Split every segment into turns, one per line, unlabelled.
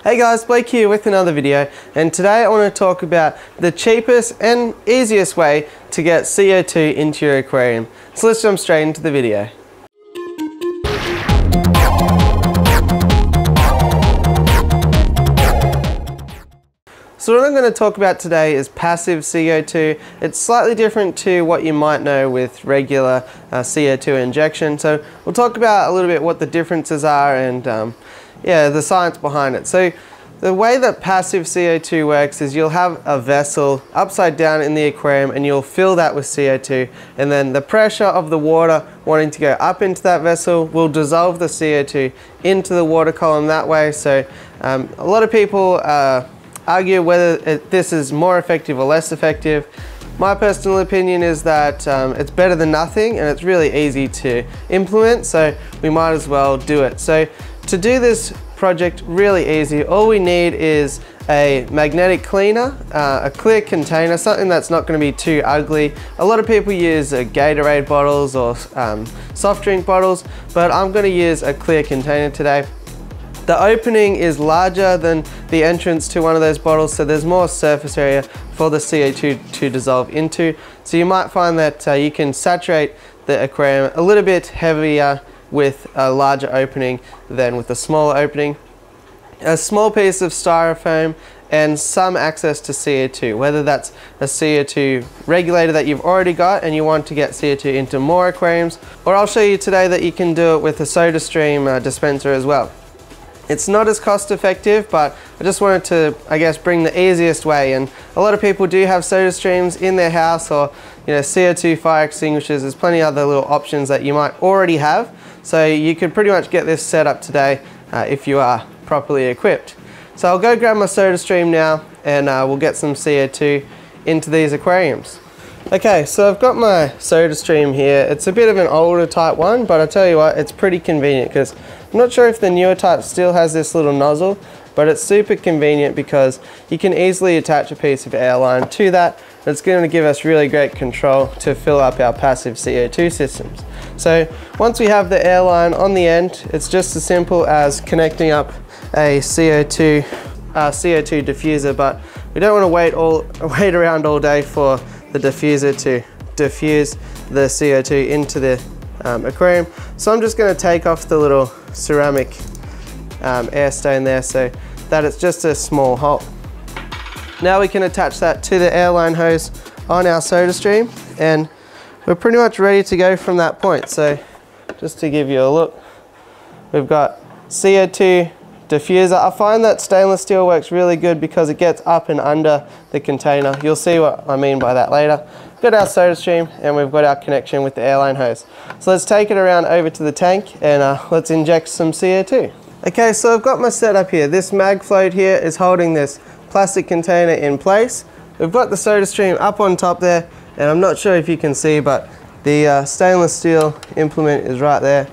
Hey guys, Blake here with another video, and today I want to talk about the cheapest and easiest way to get CO2 into your aquarium. So let's jump straight into the video. So what I'm going to talk about today is passive CO2. It's slightly different to what you might know with regular CO2 injection. So we'll talk about a little bit what the differences are and yeah, the science behind it. So the way that passive CO2 works is you'll have a vessel upside down in the aquarium and you'll fill that with CO2, and then the pressure of the water wanting to go up into that vessel will dissolve the CO2 into the water column that way. So a lot of people argue whether this is more effective or less effective. My personal opinion is that it's better than nothing, and it's really easy to implement, so we might as well do it. So to do this project really easy, all we need is a magnetic cleaner, a clear container, something that's not going to be too ugly. A lot of people use Gatorade bottles or soft drink bottles, but I'm going to use a clear container today. The opening is larger than the entrance to one of those bottles, so there's more surface area for the CO2 to dissolve into. So you might find that you can saturate the aquarium a little bit heavier with a larger opening than with a smaller opening. A small piece of styrofoam and some access to CO2, whether that's a CO2 regulator that you've already got and you want to get CO2 into more aquariums, or I'll show you today that you can do it with a SodaStream dispenser as well. It's not as cost effective, but I just wanted to, I guess, bring the easiest way. And a lot of people do have SodaStreams in their house, or CO2 fire extinguishers. There's plenty of other little options that you might already have. So you could pretty much get this set up today if you are properly equipped. So I'll go grab my SodaStream now, and we'll get some CO2 into these aquariums. Okay, so I've got my SodaStream here. It's a bit of an older type one, but I tell you what, it's pretty convenient because I'm not sure if the newer type still has this little nozzle, but it's super convenient because you can easily attach a piece of airline to that. It's going to give us really great control to fill up our passive CO2 systems. So once we have the airline on the end, it's just as simple as connecting up a CO2 diffuser, but we don't want to wait around all day for the diffuser to diffuse the CO2 into the aquarium. So I'm just going to take off the little ceramic air stone there so that it's just a small hole. Now we can attach that to the airline hose on our SodaStream, and we're pretty much ready to go from that point. So just to give you a look, we've got CO2 diffuser. I find that stainless steel works really good because it gets up and under the container. You'll see what I mean by that later. We've got our SodaStream and we've got our connection with the airline hose. So let's take it around over to the tank and let's inject some CO2. Okay, so I've got my setup here. This mag float here is holding this plastic container in place. We've got the SodaStream up on top there, and I'm not sure if you can see, but the stainless steel implement is right there,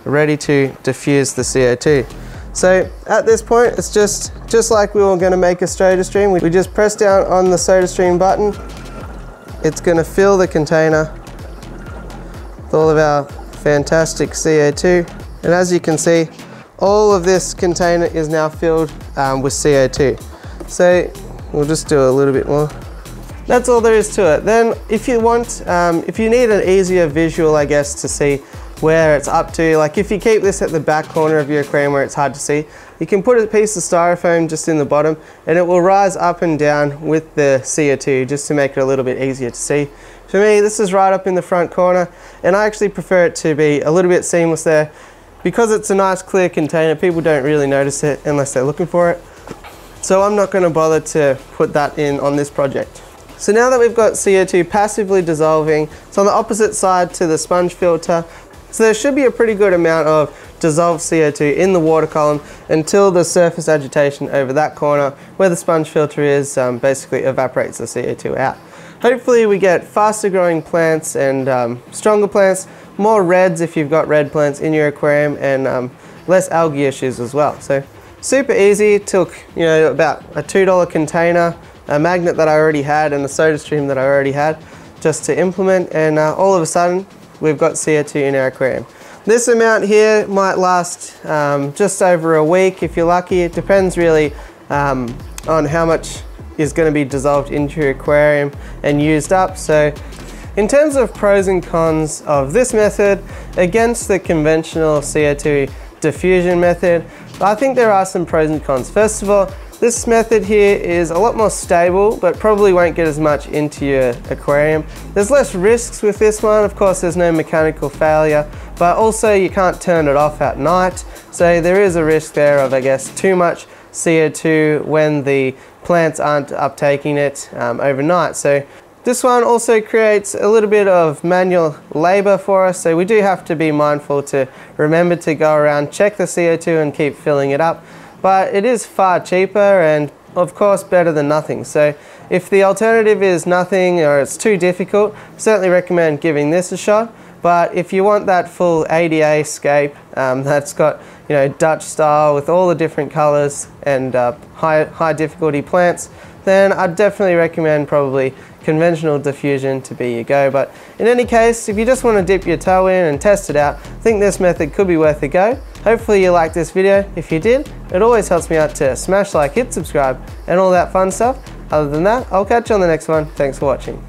ready to diffuse the CO2. So at this point, it's just like we were going to make a SodaStream. We just press down on the SodaStream button. It's going to fill the container with all of our fantastic CO2. And as you can see, all of this container is now filled with CO2. So we'll just do a little bit more. That's all there is to it. Then if you want, if you need an easier visual, I guess, to see where it's up to, like if you keep this at the back corner of your aquarium where it's hard to see, you can put a piece of styrofoam just in the bottom and it will rise up and down with the CO2 just to make it a little bit easier to see. For me, this is right up in the front corner, and I actually prefer it to be a little bit seamless there. Because it's a nice clear container, people don't really notice it unless they're looking for it. So I'm not going to bother to put that in on this project. So now that we've got CO2 passively dissolving, it's on the opposite side to the sponge filter. So there should be a pretty good amount of dissolved CO2 in the water column until the surface agitation over that corner where the sponge filter is basically evaporates the CO2 out. Hopefully we get faster growing plants and stronger plants, more reds if you've got red plants in your aquarium, and less algae issues as well. So super easy. It took about a $2 container, a magnet that I already had, and a SodaStream that I already had just to implement, and all of a sudden we've got CO2 in our aquarium. This amount here might last just over a week if you're lucky. It depends really on how much is going to be dissolved into your aquarium and used up. So in terms of pros and cons of this method against the conventional CO2 diffusion method, I think there are some pros and cons. First of all, this method here is a lot more stable, but probably won't get as much into your aquarium. There's less risks with this one. Of course, there's no mechanical failure, but also you can't turn it off at night. So there is a risk there of, I guess, too much CO2 when the plants aren't uptaking it overnight. So this one also creates a little bit of manual labor for us. So we do have to be mindful to remember to go around, check the CO2 and keep filling it up. But it is far cheaper and of course better than nothing. So if the alternative is nothing or it's too difficult, certainly recommend giving this a shot. But if you want that full ADA scape that's got, you know, Dutch style with all the different colors and high difficulty plants, then I'd definitely recommend probably conventional diffusion to be your go. But in any case, if you just want to dip your toe in and test it out, I think this method could be worth a go. Hopefully you liked this video. If you did, it always helps me out to smash like, hit subscribe, and all that fun stuff. Other than that, I'll catch you on the next one. Thanks for watching.